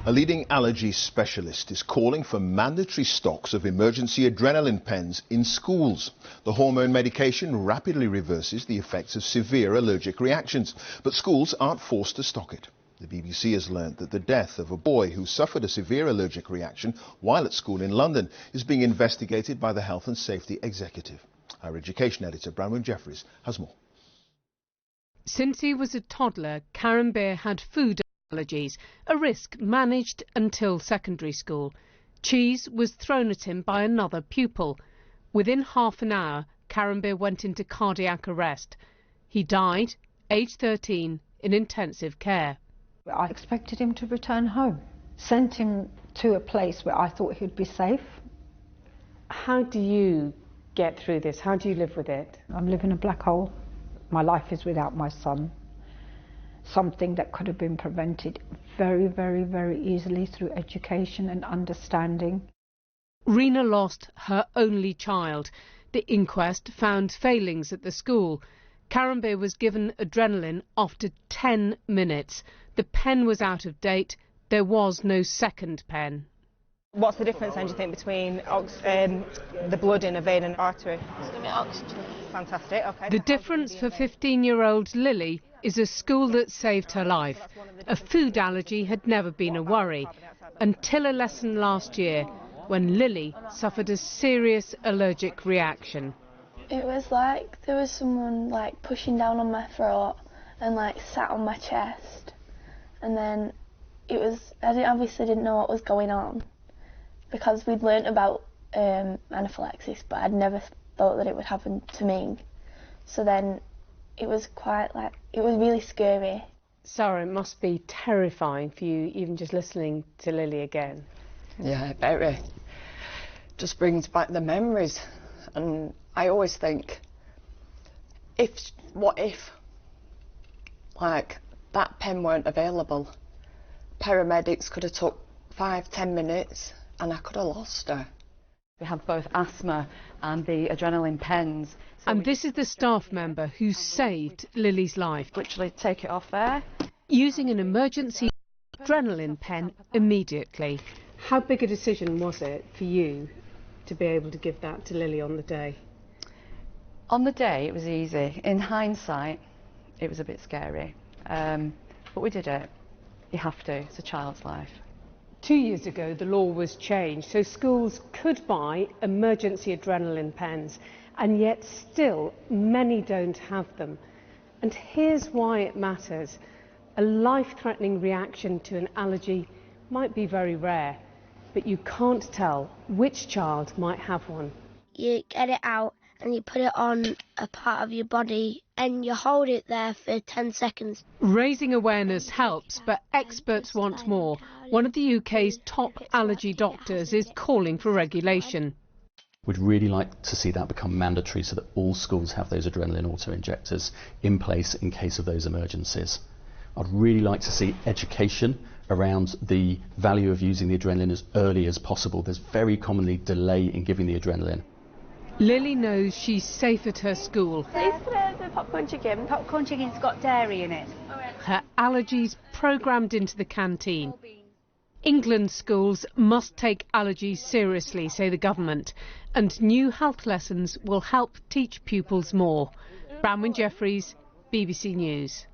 A leading allergy specialist is calling for mandatory stocks of emergency adrenaline pens in schools. The hormone medication rapidly reverses the effects of severe allergic reactions, but schools aren't forced to stock it. The BBC has learnt that the death of a boy who suffered a severe allergic reaction while at school in London is being investigated by the Health and Safety Executive. Our education editor, Bronwyn Jeffries, has more. Since he was a toddler, Karambir had food allergies, a risk managed until secondary school. Cheese was thrown at him by another pupil. Within half an hour, Karambir went into cardiac arrest. He died, aged 13, in intensive care. I expected him to return home, sent him to a place where I thought he'd be safe. How do you get through this? How do you live with it? I'm living a black hole. My life is without my son. Something that could have been prevented very, very, very easily through education and understanding. Rena lost her only child. The inquest found failings at the school. Karambir was given adrenaline after 10 minutes. The pen was out of date. There was no second pen. What's the difference, then, do you think, between the blood in a vein and artery? It's going to be oxygen. Fantastic, OK. The difference for 15-year-old Lily is a school that saved her life. A food allergy had never been a worry, until a lesson last year when Lily suffered a serious allergic reaction. It was like there was someone like pushing down on my throat and like sat on my chest, and then I obviously didn't know what was going on because we'd learnt about anaphylaxis, but I'd never thought that it would happen to me. So then it was it was really scary. Sarah, it must be terrifying for you even just listening to Lily again. Yeah, very. Just brings back the memories, and I always think, what if, like, that pen weren't available? Paramedics could have took 5-10 minutes and I could have lost her. We have both asthma and the adrenaline pens. And this is the staff member who saved Lily's life. Literally take it off there. Using an emergency adrenaline pen immediately. How big a decision was it for you to be able to give that to Lily on the day? On the day it was easy. In hindsight it was a bit scary, but we did it. You have to, it's a child's life. 2 years ago the law was changed so schools could buy emergency adrenaline pens, and yet still many don't have them. And here's why it matters. A life-threatening reaction to an allergy might be very rare, but you can't tell which child might have one. You get it out and you put it on a part of your body and you hold it there for 10 seconds. Raising awareness helps, but experts want more. One of the UK's top allergy doctors is calling for regulation. We'd really like to see that become mandatory so that all schools have those adrenaline auto-injectors in place in case of those emergencies. I'd really like to see education around the value of using the adrenaline as early as possible. There's very commonly delay in giving the adrenaline. Lily knows she's safe at her school. Please put the popcorn chicken. Popcorn chicken's got dairy in it. Her allergies programmed into the canteen. England schools must take allergies seriously, say the government, and new health lessons will help teach pupils more. Bronwyn Jeffries, BBC News.